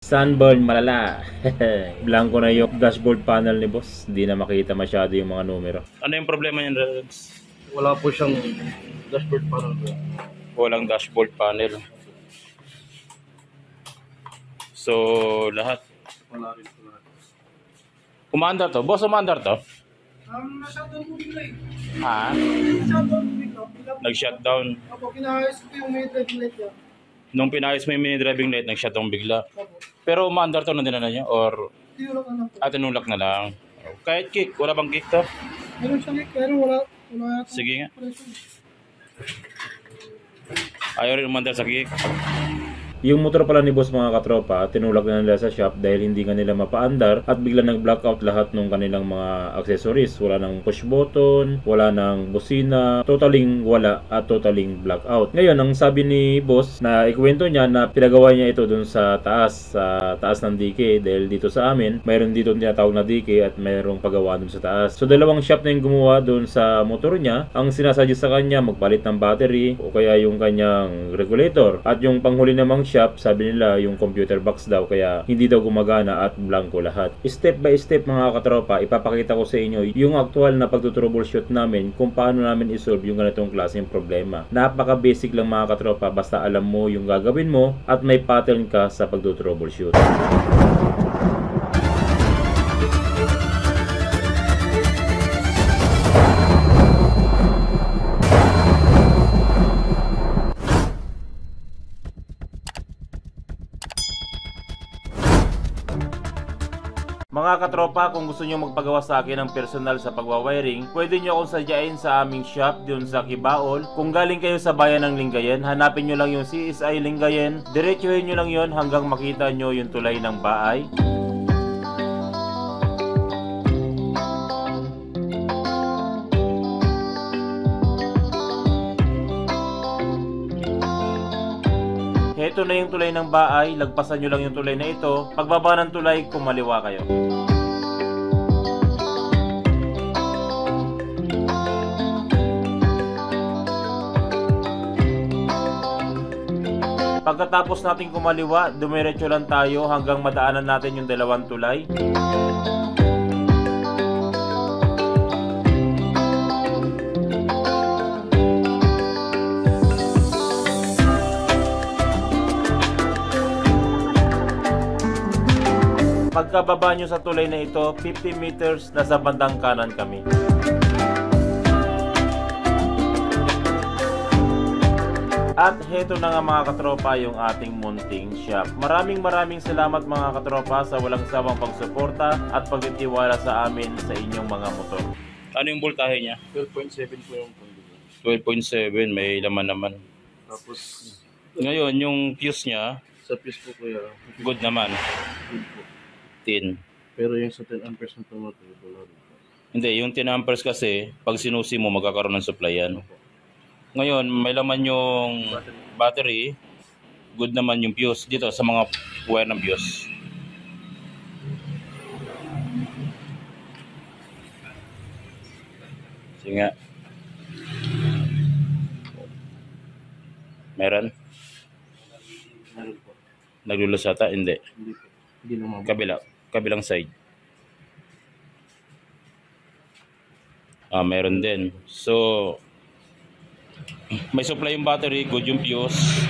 Sunburn malala. Blanco na yung dashboard panel ni boss. Hindi na makita masyado yung mga numero. Ano yung problema niyan, Rex? Wala po siyang dashboard panel. Walang dashboard panel. So, lahat. Wala rin po lahat. Umandar to? Boss, umandar to? Na-shutdown po bigla eh. Ha? Na-shutdown po bigla. Nag-shutdown. Opo, kinahayos ko yung may driving light niya. Nung pinayos mo yung mini driving light, nag-shutdown bigla. Opo. Pero umandar to na dinala niya? Or Tinulak na lang po. tinulak na lang? Kahit kick, wala bang kick to? Meron siya light, pero wala yata. Sige nga. Presyo. Ayaw rin umandar sa kick. Yung motor pala ni boss mga katropa, tinulak na nila sa shop dahil hindi nga nila mapaandar at bigla nag-blackout lahat ng kanilang mga accessories. Wala nang push button, wala nang busina, totaling wala at totaling blackout. Ngayon, ang sabi ni boss na ikwento niya na pinagawa niya ito dun sa taas ng dike dahil dito sa amin, mayroon dito tinatawag na dike at mayroong pagawa dun sa taas. So dalawang shop na yung gumawa dun sa motor niya. Ang sinasuggest sa kanya, magpalit ng battery o kaya yung kanyang regulator. At yung panghuli namang shop, sabi nila yung computer box daw kaya hindi daw gumagana at blanco lahat. Step by step mga katropa, ipapakita ko sa inyo yung actual na pagtutroubleshoot namin kung paano namin isolve yung ganitong klaseng problema. Napaka basic lang mga katropa, basta alam mo yung gagawin mo at may pattern ka sa pagtutroubleshoot. Mga katropa, kung gusto nyo magpagawa sa akin ng personal sa pagwawiring, pwede nyo akong sadyain sa aming shop dun sa Kibaol. Kung galing kayo sa bayan ng Lingayen, hanapin nyo lang yung CSI Lingayen, diretsuhin nyo lang yon hanggang makita nyo yung tulay ng bahay. Ito na yung tulay ng bahay, lagpasan nyo lang yung tulay na ito. Pagbaba ng tulay, kumaliwa kayo. Pagkatapos natin kumaliwa, dumiretso lang tayo hanggang madaanan natin yung dalawang tulay. Pagkababa nyo sa tulay na ito, 50 meters nasa bandang kanan kami. At heto na nga mga katropa yung ating munting shop. Maraming salamat mga katropa sa walang sawang pagsuporta at pagtitiwala sa amin sa inyong mga motor. Ano yung voltahe niya? 12.7 po yung pangbigan. 12.7, may laman naman. Tapos, Ngayon, yung fuse niya, sa fuse po kuya, good naman. good po. 10. Pero yung sa 10 amperes na tomato, wala rin po. Hindi, yung 10 amperes kasi, pag sinusi mo, magkakaroon ng supply yan. Ngayon, may laman yung battery, good naman yung fuse dito sa mga wire ng fuse. Sige nga. Meron? Meron po. Naglulusata? Hindi. Hindi po. Hindi naman. Kabilang side. Meron din. So, may supply yung battery, good yung fuse,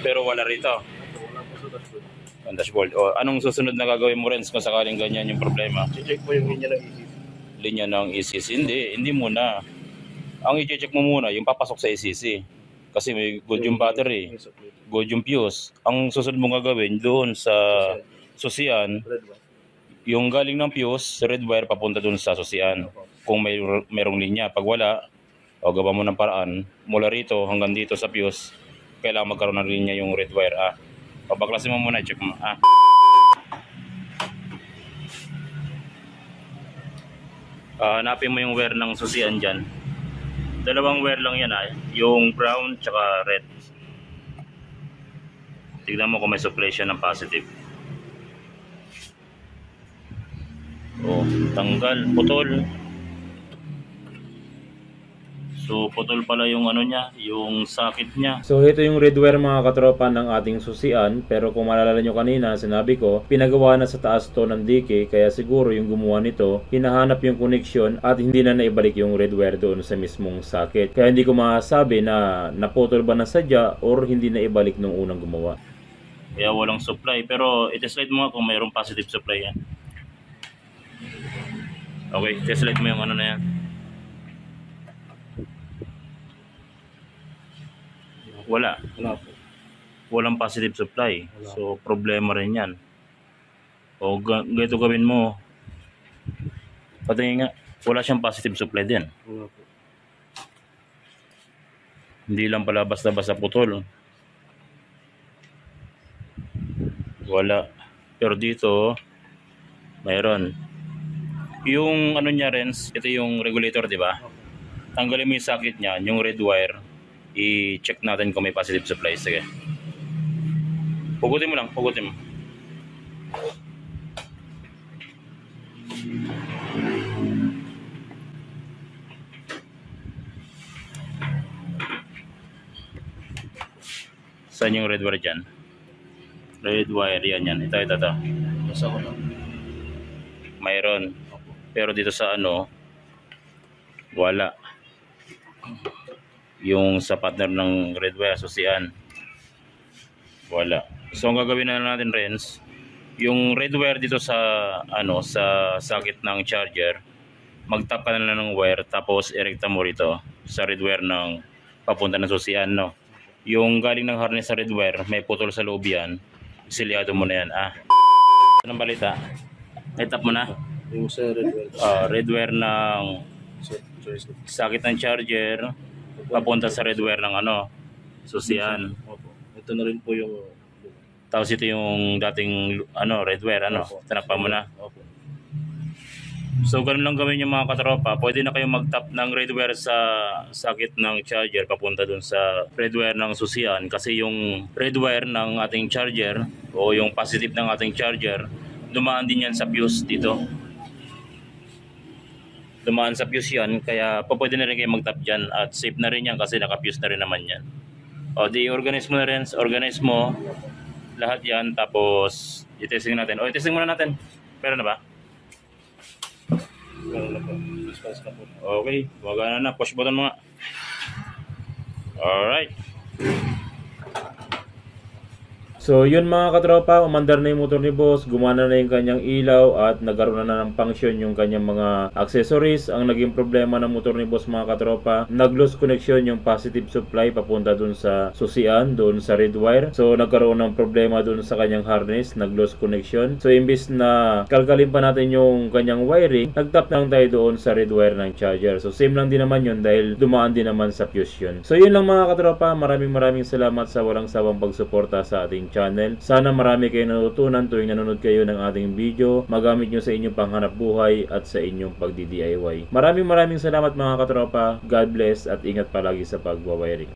pero wala rito. Wala po sa dashboard. Ang dashboard. O, anong susunod na gagawin mo rin kung sakaling ganyan yung problema? I-check po yung linya ng ECC. Linya ng ECC. Hindi muna. Ang i-check mo muna, yung papasok sa ECC. Kasi may good yung battery, good yung fuse. Ang susunod mo gagawin doon sa susian, Red one. yung galing ng fuse, red wire papunta doon sa susian. Kung mayroong linya. Pag wala, o gawa mo ng paraan, mula rito hanggang dito sa fuse, kailangan magkaroon ng linya yung red wire. Pabaklasin mo muna, check mo. Hanapin mo yung wire ng susian dyan. Dalawang wire lang yan yung brown tsaka red. Tignan mo kung may supply siya ng positive. Tanggal, putol. So putol pala yung ano niya, yung socket niya. So ito yung red wire mga katropa ng ating susian, pero kung maalala nyo kanina, sinabi ko, pinagawa na sa taas to ng dike, kaya siguro yung gumawa nito, hinahanap yung connection at hindi na naibalik yung red wire doon sa mismong socket. Kaya hindi ko masabi na naputol ba na sadya or hindi na ibalik nung unang gumawa. Kaya walang supply, pero i-test light mo nga kung mayroong positive supply yan. Okay, test light mo yung ano na yan. Wala. Wala po. Walang positive supply. Wala. So, problema rin yan. O, ganito gawin mo. Patingin nga, wala siyang positive supply din. Wala po. Hindi lang pala basta-basta putol. Wala. Pero dito, mayroon. Yung ano niya rin, ito yung regulator, di ba? Tanggalin mo yung socket niya, yung red wire. I-check natin kung may positive supply. Sige. Pugutin mo lang, pugutin mo. Saan yung red wire dyan? Red wire, yan. Ito. Basta ko na. Mayroon. Pero dito sa ano, wala. Yung sa partner ng red wire, susian. Wala. So ang gagawin na natin, Renz, yung red wire dito sa ano, sa socket ng charger, mag-tap ka na lang ng wire tapos irekta mo rito sa red wire ng papunta ng susian, no. Yung galing ng harness sa red wire, may putol sa loob yan. Silyado mo na yan. Anong balita? I-tap mo na. Yung sa red wire. Red wire ng Choice. socket ng charger papunta sa red wire ng ano, susian. Opo. Ito na rin po yung... Tapos ito yung dating ano, red wire, ano, Opo. tinapa mo na. Opo. So ganun lang gawin yung mga katropa. Pwede na kayo mag-tap ng red wire sa socket ng charger papunta dun sa red wire ng susian, kasi yung red wire ng ating charger o yung positive ng ating charger, dumaan din yan sa fuse dito. Dumaan sa fuse yan, kaya pwede na rin kayo mag-tap dyan at safe na rin yan kasi naka-fuse na rin naman yan. O di organize mo na rin, organize mo lahat yan, tapos i-testing natin. O i-testing muna natin. Pero na ba? Meron na po. Response na po. Okay, wag na, push button mo nga. Alright. So yun mga katropa, umandar na yung motor ni boss, gumana na yung kanyang ilaw at nagkaroon na ng function yung kanyang mga accessories. Ang naging problema ng motor ni boss mga katropa, nag-lose connection yung positive supply papunta dun sa susian, dun sa red wire. So nagkaroon ng problema dun sa kanyang harness, nag-lose connection. So imbis na kalkalin pa natin yung kanyang wiring, nag-tap lang tayo doon sa red wire ng charger. So same lang din naman yun dahil dumaan din naman sa fuse yun. So yun lang mga katropa, maraming salamat sa walang sawang pagsuporta sa ating channel. Sana marami kayong natutunan tuwing nanonood kayo ng ating video, magamit nyo sa inyong panghanap buhay at sa inyong pagdi-DIY. Maraming salamat mga katropa. God bless at ingat palagi sa pagwawiring.